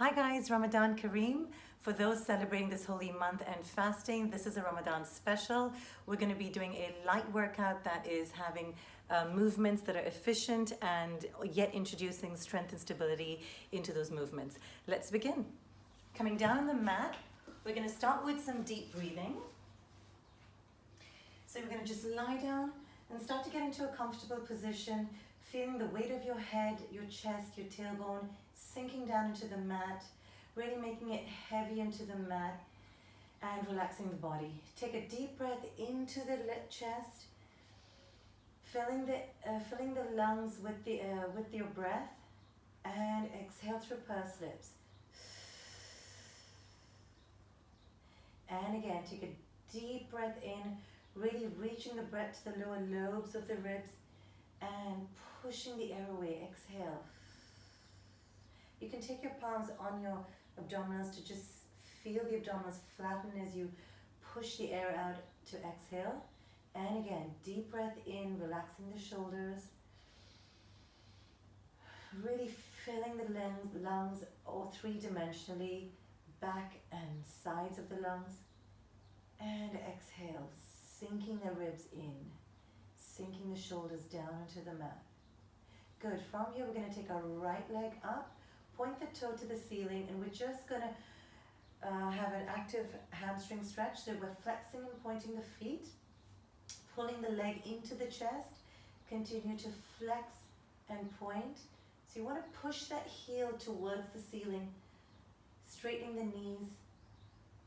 Hi guys, Ramadan Kareem. For those celebrating this holy month and fasting, this is a Ramadan special. We're going to be doing a light workout that is having movements that are efficient and yet introducing strength and stability into those movements. Let's begin. Coming down on the mat, we're going to start with some deep breathing. So we're going to just lie down and start to get into a comfortable position, feeling the weight of your head, your chest, your tailbone sinking down into the mat, really making it heavy into the mat and relaxing the body. Take a deep breath into the chest, filling the lungs with your breath, and exhale through pursed lips. And again, take a deep breath in, really reaching the breath to the lower lobes of the ribs and pushing the air away. Exhale. You can take your palms on your abdominals to just feel the abdominals flatten as you push the air out to exhale. And again, deep breath in, relaxing the shoulders. Really filling the lungs or three-dimensionally, back and sides of the lungs. And exhale, sinking the ribs in, sinking the shoulders down into the mat. Good. From here, we're going to take our right leg up, point the toe to the ceiling, and we're just going to have an active hamstring stretch. So we're flexing and pointing the feet, pulling the leg into the chest, continue to flex and point. So you want to push that heel towards the ceiling, straightening the knees.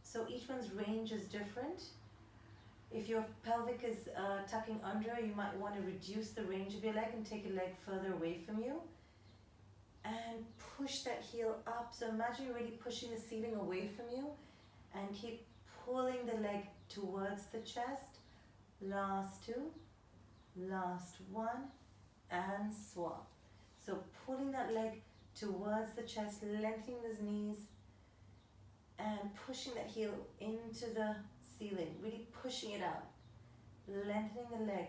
So each one's range is different. If your pelvic is tucking under, you might want to reduce the range of your leg and take a leg further away from you. And push that heel up. So imagine you're really pushing the ceiling away from you and keep pulling the leg towards the chest. Last two, last one, and swap. So pulling that leg towards the chest, lengthening those knees, and pushing that heel into the ceiling, really pushing it out, lengthening the leg,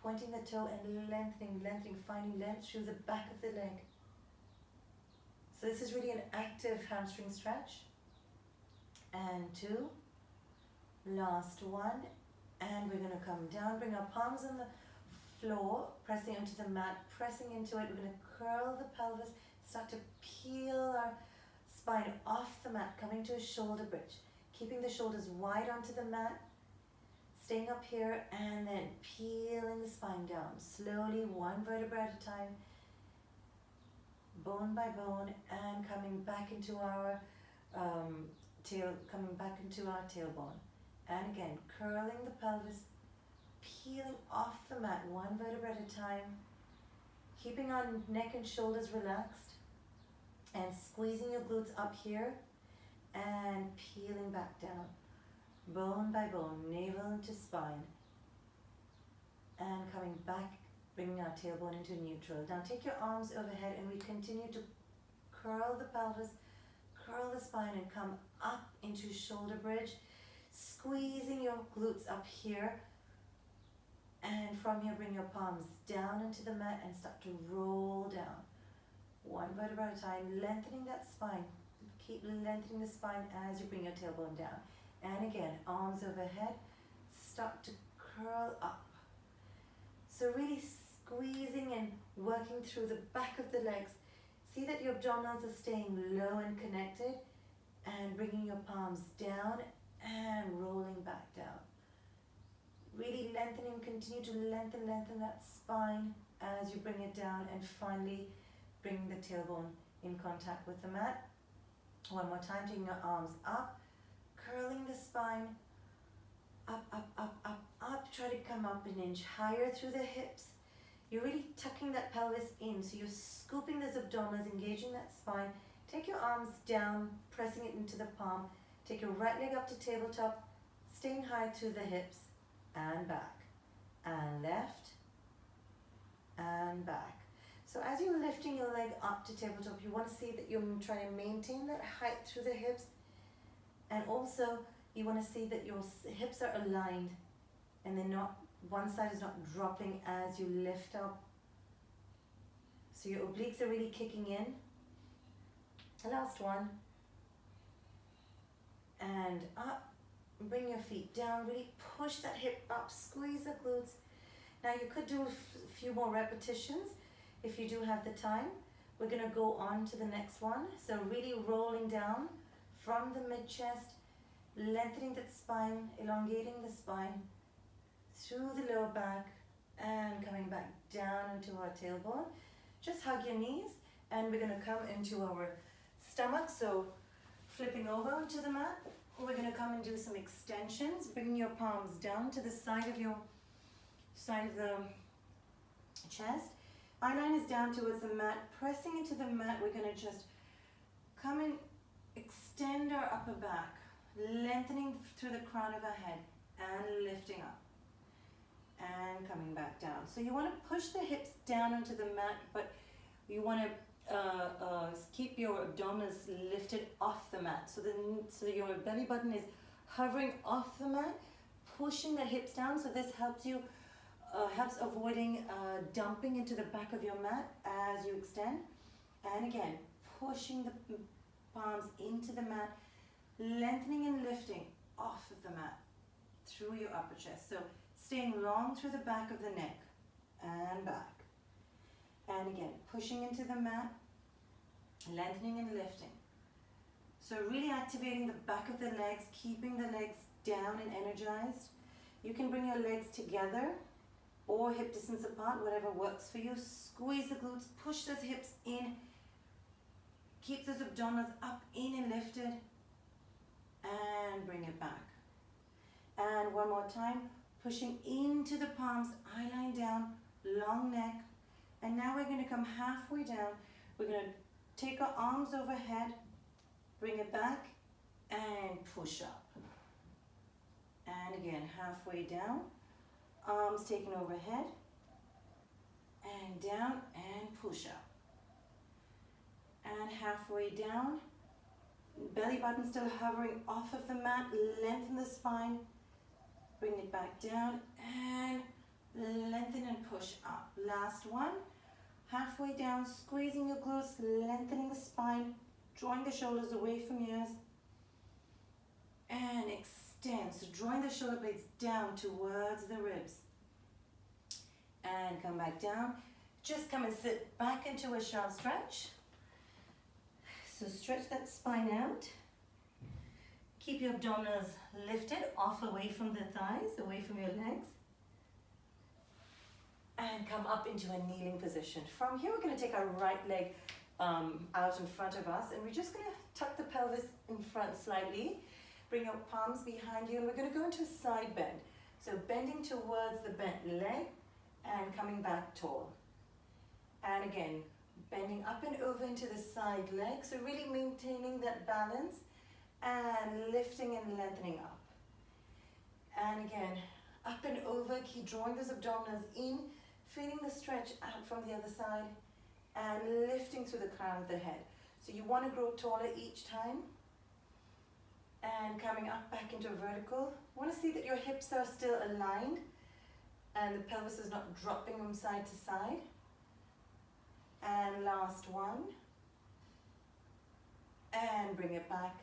pointing the toe and lengthening, finding length through the back of the leg. So this is really an active hamstring stretch. And two, last one, and we're going to come down, bring our palms on the floor, pressing into the mat, pressing into it. We're going to curl the pelvis, start to peel our spine off the mat, coming to a shoulder bridge, keeping the shoulders wide onto the mat, staying up here, and then peeling the spine down, slowly, one vertebra at a time, bone by bone, and coming back into our tailbone. And again, curling the pelvis, peeling off the mat, one vertebra at a time, keeping our neck and shoulders relaxed, and squeezing your glutes up here, and peeling back down, bone by bone, navel into spine, and coming back, bringing our tailbone into neutral. Now take your arms overhead and we continue to curl the pelvis, curl the spine, and come up into shoulder bridge, squeezing your glutes up here. And from here, bring your palms down into the mat and start to roll down. One vertebra at a time, lengthening that spine. Keep lengthening the spine as you bring your tailbone down. And again, arms overhead, start to curl up. So really squeezing and working through the back of the legs. See that your abdominals are staying low and connected, and bringing your palms down and rolling back down. Really lengthening, continue to lengthen that spine as you bring it down, and finally bring the tailbone in contact with the mat. One more time, taking your arms up, curling the spine, up, up, up, up, up. Try to come up an inch higher through the hips. You're really tucking that pelvis in, so you're scooping those abdominals, engaging that spine. Take your arms down, pressing it into the palm. Take your right leg up to tabletop, staying high through the hips, and back, and left, and back. So as you're lifting your leg up to tabletop, you want to see that you're trying to maintain that height through the hips, and also you want to see that your hips are aligned and they're not, one side is not dropping as you lift up. So your obliques are really kicking in, Last one. And up. Bring your feet down. Really push that hip up. Squeeze the glutes. Now you could do a few more repetitions if you do have the time. We're going to go on to the next one. So really rolling down from the mid-chest, lengthening that spine, elongating the spine, through the lower back, and coming back down into our tailbone. Just hug your knees, and we're going to come into our stomach. So flipping over onto the mat, we're going to come and do some extensions. Bring your palms down to the side of the chest. Eyeline is down towards the mat. Pressing into the mat, we're going to just come and extend our upper back, lengthening through the crown of our head and lifting up and coming back down. So you want to push the hips down onto the mat, but you want to keep your abdominals lifted off the mat. So your belly button is hovering off the mat, pushing the hips down. So this helps you helps avoiding dumping into the back of your mat as you extend. And again, pushing the palms into the mat, lengthening and lifting off of the mat through your upper chest. So staying long through the back of the neck and back. And again, pushing into the mat, lengthening and lifting. So really activating the back of the legs, keeping the legs down and energized. You can bring your legs together or hip distance apart, whatever works for you. Squeeze the glutes, push those hips in, keep those abdominals up, in and lifted, and bring it back. And one more time, pushing into the palms, eyeline down, long neck. And now we're going to come halfway down. We're going to take our arms overhead, bring it back, and push up. And again, halfway down, arms taken overhead, and down, and push up. And halfway down, belly button still hovering off of the mat, lengthen the spine, bring it back down, and lengthen and push up. Last one, halfway down, squeezing your glutes, lengthening the spine, drawing the shoulders away from ears, and extend. So drawing the shoulder blades down towards the ribs. And come back down. Just come and sit back into a sharp stretch. So stretch that spine out. Keep your abdominals lifted, off away from the thighs, away from your legs. And come up into a kneeling position. From here, we're going to take our right leg out in front of us, and we're just going to tuck the pelvis in front slightly. Bring your palms behind you, and we're going to go into a side bend. So bending towards the bent leg and coming back tall. And again, bending up and over into the side leg. So really maintaining that balance and lifting and lengthening up. And again, up and over, keep drawing those abdominals in, feeling the stretch out from the other side, and lifting through the crown of the head. So you want to grow taller each time. And coming up back into a vertical. Want to see that your hips are still aligned and the pelvis is not dropping from side to side. And last one. And bring it back.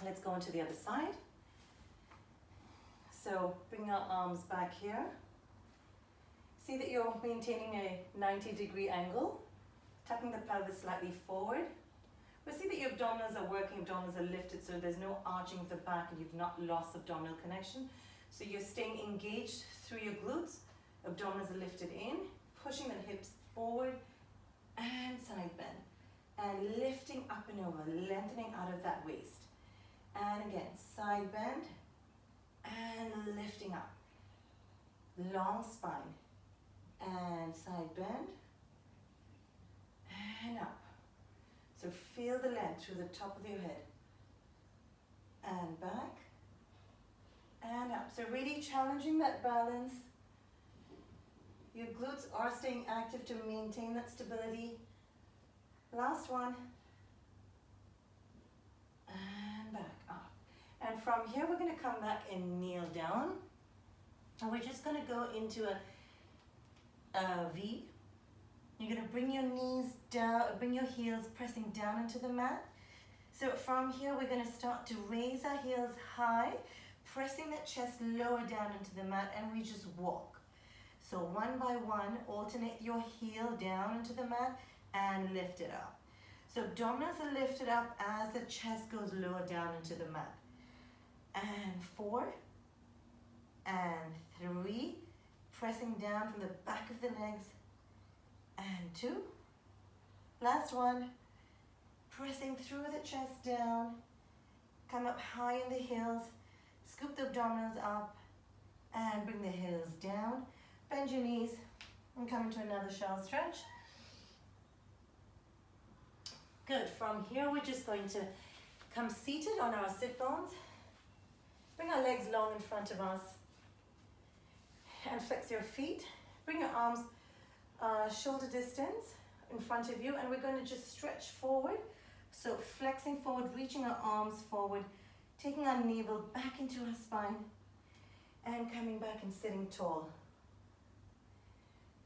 Let's go on to the other side. So bring our arms back here. See that you're maintaining a 90-degree angle, tucking the pelvis slightly forward. But see that your abdominals are working, abdominals are lifted, so there's no arching of the back and you've not lost abdominal connection. So you're staying engaged through your glutes, abdominals are lifted in, pushing the hips forward and side bend. And lifting up and over, lengthening out of that waist. And again, side bend and lifting up. Long spine and side bend and up. So feel the length through the top of your head. And back and up. So really challenging that balance. Your glutes are staying active to maintain that stability. Last one. And back up. And from here we're going to come back and kneel down. And we're just going to go into a V. You're going to bring your knees down, bring your heels pressing down into the mat. So from here, we're going to start to raise our heels high, pressing that chest lower down into the mat, and we just walk. So one by one, alternate your heel down into the mat and lift it up. So abdominals are lifted up as the chest goes lower down into the mat. And 4, and 3, pressing down from the back of the legs, and 2, last one, pressing through the chest down, come up high in the heels, scoop the abdominals up, and bring the heels down, bend your knees, and come into another shell stretch. Good, from here we're just going to come seated on our sit bones, bring our legs long in front of us, and flex your feet, bring your arms shoulder distance in front of you, and we're going to just stretch forward. So flexing forward, reaching our arms forward, taking our navel back into our spine, and coming back and sitting tall.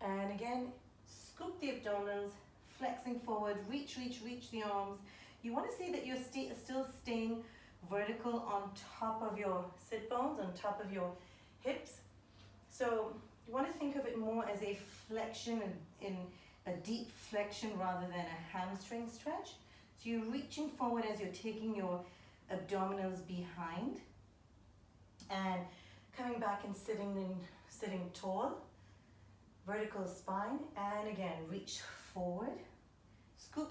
And again, scoop the abdominals, flexing forward, reach the arms. You want to see that you're still staying vertical on top of your sit bones, on top of your hips. So you want to think of it more as a flexion, in a deep flexion rather than a hamstring stretch. So you're reaching forward as you're taking your abdominals behind and coming back and sitting tall, vertical spine, and again reach forward, scoop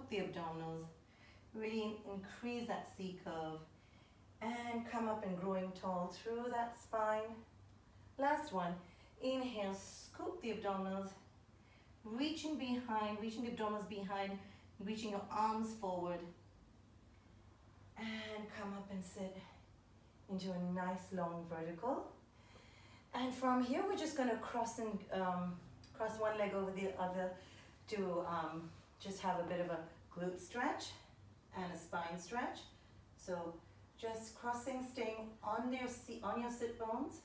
the abdominals, really increase that C curve, and come up and growing tall through that spine. Last one, inhale, scoop the abdominals, reaching the abdominals behind, reaching your arms forward, and come up and sit into a nice long vertical. And from here, we're just going to cross one leg over the other to just have a bit of a glute stretch and a spine stretch. So just crossing, staying on your sit bones.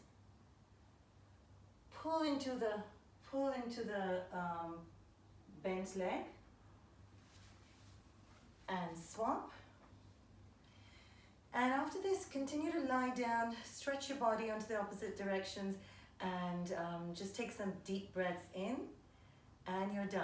Pull into the bent leg and swap. And after this, continue to lie down, stretch your body onto the opposite directions, and just take some deep breaths in, and you're done.